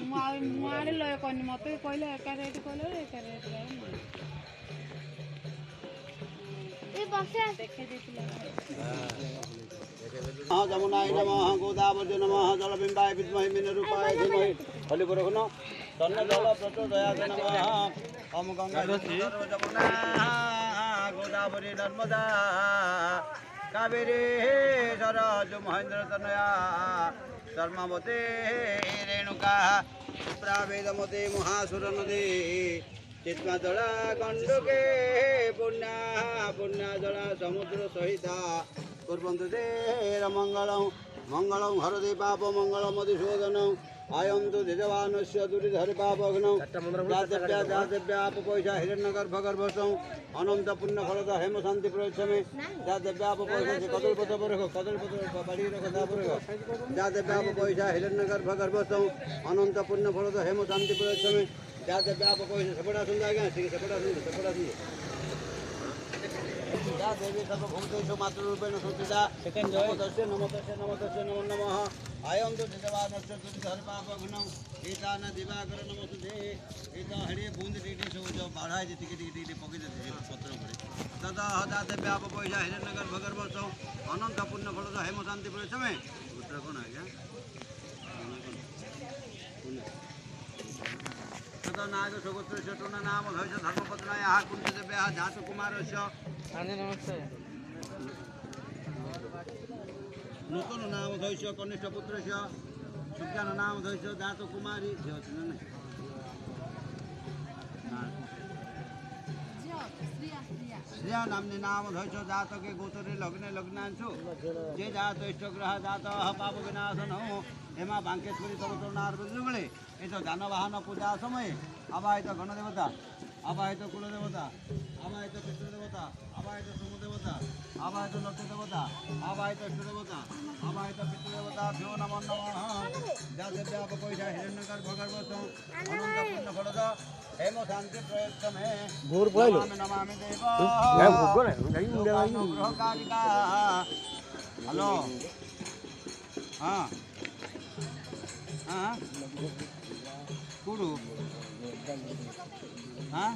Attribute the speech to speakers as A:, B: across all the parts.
A: मुआड़े लय कनी मते कहले एका रेट कहले एका रेट ए बसे देखे देथिला
B: जमुनाय नमः गोदावरी नमः जलबिंबाय विद्महे मीनरूपाय धीमहि हलिपुरखन तन्न जल प्रचोदयात् नमः ओम गंगा जमुना गोदावरी नर्मदा कावेरी सरज महेंद्र तनया धर्मवते रेणुका प्रावेदमते महासुर नदी चित्मा जला गंडके पुण्या पुण्या जला समुद्र सहित कुर्वन्तु ते मंगलम मंगलम हरदे पाप मंगलम मधुसूदनम आयन्तु दिजवानस्य दुरिधर पापघ्नम जातव्या जातव्या अपपैसा हिरण्यगर्भगर्भसं अनंत पुण्य फलद हेम शांति प्रयच्छमे जातव्या अपपैसा कदलपत्र पर कदलपत्र बाड़ी रख दापर जातव्या अपपैसा हिरण्यगर्भगर्भसं अनंत पुण्य फलद हेम शांति प्रयच्छमे जातव्या अपपैसा सेपड़ा सुन जाएगा सेपड़ा सुन देवी सर्वभूतेषु मातृरूपेण संस्थिता नमोतस्य नमोतस्य नमोतस्य नमो नमः आयन्तु दिजवानस्य दुर्धर्पापघ्नं एतान दिवाकर नमोस्तुते एता हरे बूंद टीटी सब जो बाढ़ा है टिके टिके टिके पके देते पत्र पड़े तदा हदाते व्याप पैसा हिरण्यगर भगर्भसौ अनंत पुण्य फलद हेम शांति प्रयच्छमे उत्तर कौन आ गया तदा नाग सुगोत्रस्य टोना नाम धैर्य धर्मपत्न्याः कुण्डदेव्याः जातकुमारस्य
C: नमस्ते
B: नूतन नाम धैर्य कनिष्ठ पुत्रस्य सुज्ञान नाम धैर्य जातकुमारी श्रिया नामने नाम धैर्य जातके गोत्रे लग्ने लग्नांशु जे जात इष्टग्रह जात पाप विनाशन हो हेमा बांकेश्वरी तरुतरुणार्बुद्र मिले ये तो जानवाहन पूजा समय आवाहित गणदेवता आवाहित कुलदेवता आवाहित पितृदेवता आवाहित समूदेवता आवाहित लक्ष्यदेवता आवाहित इष्टदेवता आवाहित पितृदेवता भ्यो नमो नमः जाते व्याप पैसा हिरण्यगर भगर्भसं अनंत पुण्य फलद हेम शांति प्रयच्छमे नमामि देव ग्रहकारिका हेलो हाँ हाँ कुडू हाँ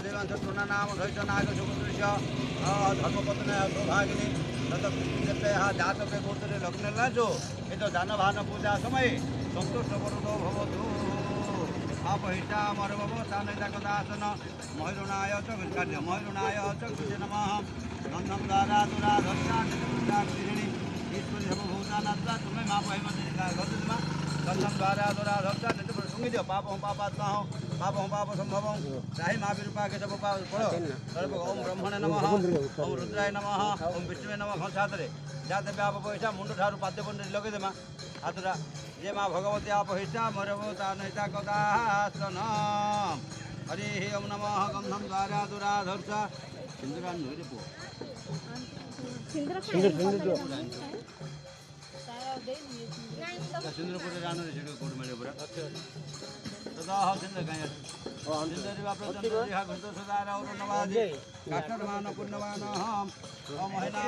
B: देवांशना नाम धैर्य नाग सुगुदृश्य धर्मपत्न्या सौभागिनी तत्या जातके गोत्रे लग्ने लाजो ये तो जानवाहन पूजा समय संतुष्ट वरुदो भवतु अपहिता मरभव सानैता कदासन महिरुणाय च कार्य महिरुणाय च कृष्ण नमः गंधम द्वारा दुरा धर्षाणी ईश्वरी सर्वभूतानात्मा तुम्हें माँ पहमती गंधम द्वारा दुरा धर्षा सुंगी दियो पाप हूँ पापात्मा हूँ पाप संभव राही माँ विरूपा के सब पाप पढ़ो सर्व ओम ब्रह्मणे नमः ओम रुद्राय नमः ओम विष्णुवे नमः छात्रे जाते व्याप पैसा मुंड ठारू पाद्य पंडित लगे दे माँ हाथरा ये माँ भगवती अपहिष्टा मरभवता नैता कदासन हरि ओम नमः गंधम द्वारा दुरा धर्षा सिंदूरा नुरे पो सिंदूर पूरे रानो रे जेडो कोड मेले पूरा तदा ह सिंदूर गाय सिंदूर बाप चंद्र हा घुतो सदार और नवाजी काटरमान पुण्यवान हम महिला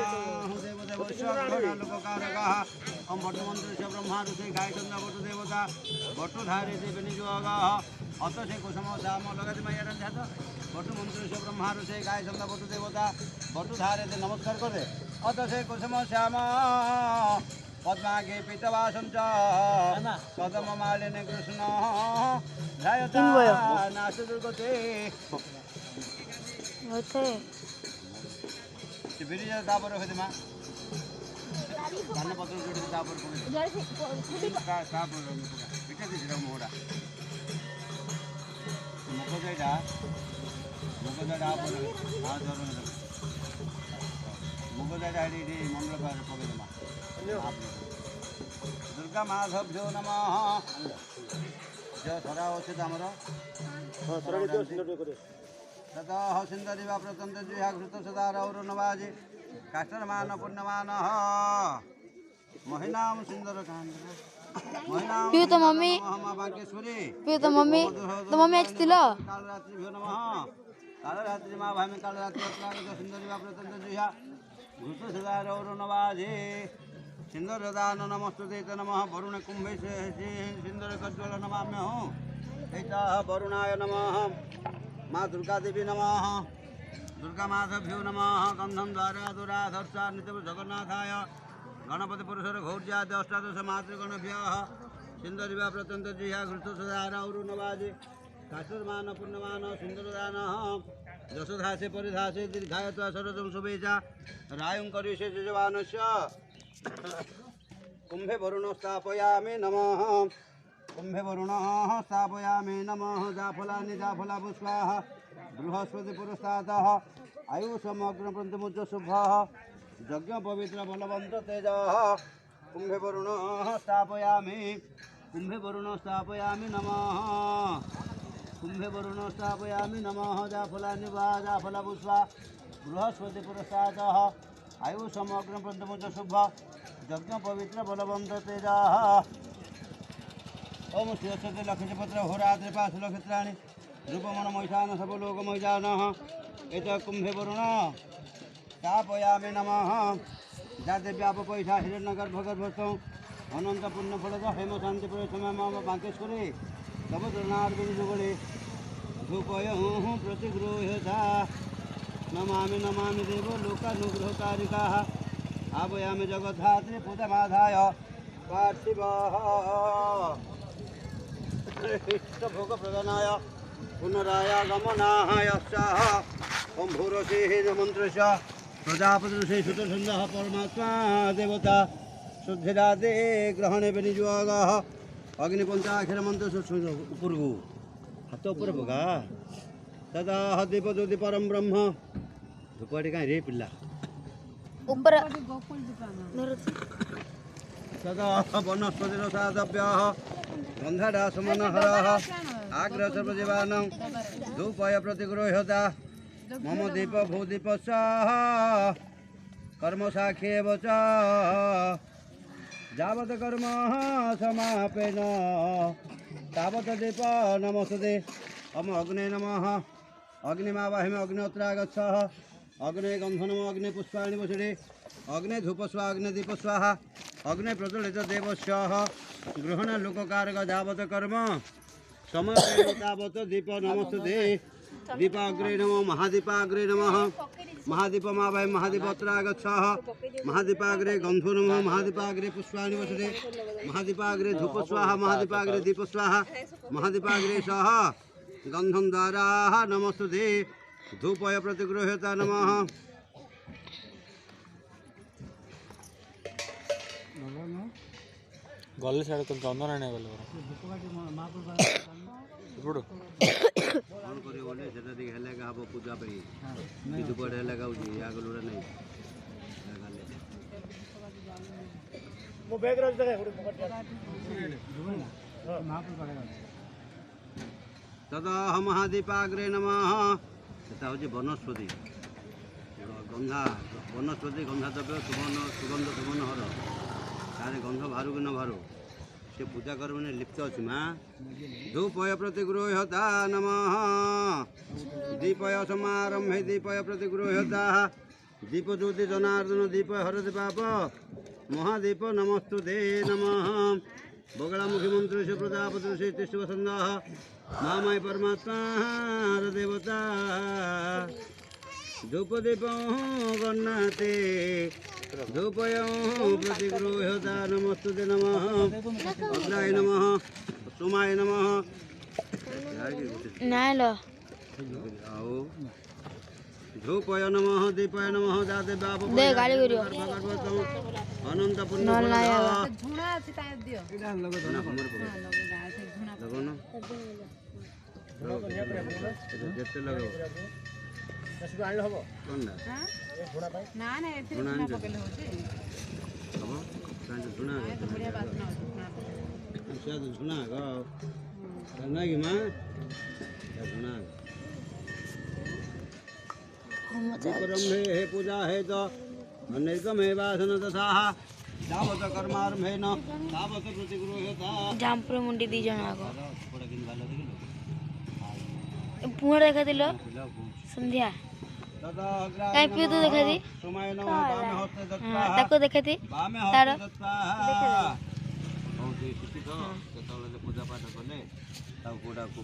B: देव देवश्वर लोककारका हम भट्टमंत्र ब्रह्मा ऋषि गाय चंद्र भट्ट देवता भट्टधारी देव निजोग अत से कुसुम श्याम लगत मैया ध्यात भट्टमंत्र ब्रह्मा ऋषि गाय चंद्र भट्ट देवता भट्टधारे नमस्कार करे अत से कुसुम श्याम पद्मागे पीतवासं च कदम मालिनी कृष्ण ध्यायता नाश दुर्गते बिरी तापर रखे माँ धान पत्र जोड़ी तापर पिटा दी मोहरा मुखजा मुखजा मुखजा मंगल पकड़ माँ दुर्गा माधव्यो नमः जो थरा अच्छे आमर ततः सिंदरी वा प्रतंत्र जुहाघृत सदा रौर नवाजे काष्ठमान पुण्यमान महिनाम सुंदर कांड
D: पियो तो मम्मी
B: बांकेश्वरी
D: पियो तो मम्मी आज तिला
B: काल रात्रि भ्यो नमः कालरात्रि मा भामी कालरात्रि अत्रागत सुंदरी वा प्रतंत जुहा घृत सदा रौरनवाजे सिंदरदान नमस्तुते नमः वरुण कुंभे सिंदर कज्ज्वल नमाम्य हूँ ऐसा वरुणाय नमः माँ दुर्गा देवी नमः दुर्गा माधभ्यो नमः गंधम द्वारा दुराधर्षा नित्य जगन्नाथाय गणपति पुरुषर घौर्याद अष्टादश मातृगणभ्य सिंदरी वा प्रतंत जुहा घृत सदा रौरनवाजे काशुर्मान पुण्यमान सुंदरदान यशोधासे परिधासे दीर्घायत्वा सरजं शुभेजा रायुं करिष्ये जजवानस्य कुंभे वरुण स्थापयामि नमः कुंभे वरुण स्थापयामि नमः जाफलानि जाफला पुष्पाः बृहस्पति पुरस्तातः आयुषमग्नप्रन्तमुच्च शुभः यज्ञ पवित्र बलवन्त तेजः कुंभे वरुण स्थापयामि नमः कुंभे वरुण स्थापयामि नमः जाफलानि वा जाफला पुष्पा बृहस्पति पुरस्तातः आयुषमग्नप्रन्तमुच्च शुभ यज्ञ पवित्र बलवंत तेजा ओम श्री लक्ष्मीपत्र होरात्रि पाश नक्षत्राणि रूपमन महिषान सबलोक महिषान एत कुंभे वरुण स्थापयामि नमः जाते व्याप पैसा हिरण्यगर्भ गर्भस्थौ अनंत पुण्य फलद हेम शांति परिश्रम मम बांकेश्वरी तब दृणार्जुन जुगले धूपय प्रतिगृह्यता नमामि नमामि देव लोकानुग्रहकारिकाः आभयामि जगद्धात्रि पूतमाधाय पार्थिवः इष्टभोगप्रदानाय पुनरायागमनाय स्याः ॐ भूरसेः मन्त्रस्य प्रजापतिर्षे सुतसन्दः परमात्मा देवता शुद्धिराते ग्रहणे विनियोगः अग्निपञ्चाक्षर मंत्र उपरगु हाथ उपर भोगा तदा दीप ज्योति परम ब्रह्म धूपटी कहीं रे पिला
D: ऊपर
A: गोकुल दुकान
B: तदा वनस्पति साधव्य गंधाडा समनहर आग्रह सर्वजीवान धूपय प्रतिगृह्यता मम दीप भूदीप कर्म साक्षी च जावत कर्म समापेन तावत दीप नमस्ते अम अग्ने नमः अग्निमावाहिमे अग्निहोत्रागच्छ अग्ने गंधनम अग्नि पुष्पाणि वसुरे अग्ने धूप स्वाहा अग्नि दीप स्वाहा अग्नि प्रज्वलित देवस्य गृहण लोककारक जावत कर्म समापेन तावत दीप नमस्ते दीपाग्रे नमः महादीपाग्रे नमः महादीपमावाहि महादीपोत्रागच्छ महादीपाग्रे गंधो नमः महादीपाग्रे पुष्पाणि वसुरे महादीपाग्रे धूप स्वाहा महादीपाग्रे दीप स्वाहा महादीपाग्रे सह गंधम द्वारा नमस्ते धूपय प्रतिगृह्यता नमः
C: गले सारे तो चंदन आने गले ఇప్పుడు
B: कौन करे बोले सेटा दिख हेले का हबो पूजा पे किदु पड़े लगा उजी आगलुरा नहीं लगाले वो बैग रख दे गुडी पकड़ तदा महादीपाग्रे नमः सेटा होजी वनस्पति गंधा वनस्पति गंधा द्रव्य सुगंध सुमन हर तारे गंध बाहर कि न बाहर से पूजा कर लिप्त अच्छी माँ धूपय प्रतिगृह्यता नमः दीपय समारंभे दीपय प्रतिगृह्यता दीप ज्योति जनार्दन दीपय हरति पाप महादीप नमस्तुते नमः बगलामुखी मंत्र से प्रजापति से तिष्ठवसंद मामय परमात्मा देवता धूपदीप गन्नाते धूपय प्रतिगृह्यता नमस्तुते नमः अग्राय नमः सोमाय नमः
D: नालो
B: आओ धूपय नमः दीपय नमः जाते बाप
D: दे गाली करियो
B: अनंत पुण्य
A: झुणा अछि ता दियो
B: लगो ना जेते लगो आनले हबो कोनडा
A: ना ना एथे झुणा पकेले होची
B: हबो कांज झुणा
A: बढ़िया बासना होची
B: शायद झुणा गो ना कि मां झुणा उपरम्भे हे पूजा हे तो अनेकमे वासन तथा तावत कर्मारंभेन तावत प्रतिगृह्यता
D: जामपुर मुंडी दी जण आगो
B: थोड़ा दिन वाला देखिलो
D: पुण देखा दिलो ସନ୍ଧ୍ୟା
B: तदा
D: କାଇଁ ପିଉ ତୁ ଦେଖାତି
B: सुमायनो वामे हस्ते दत्वा
D: ତାକୁ ଦେଖାତି
B: वामे
D: तार
B: हस्ते दत्वा हौ से पूजा पाठ कले ताऊ कोडा को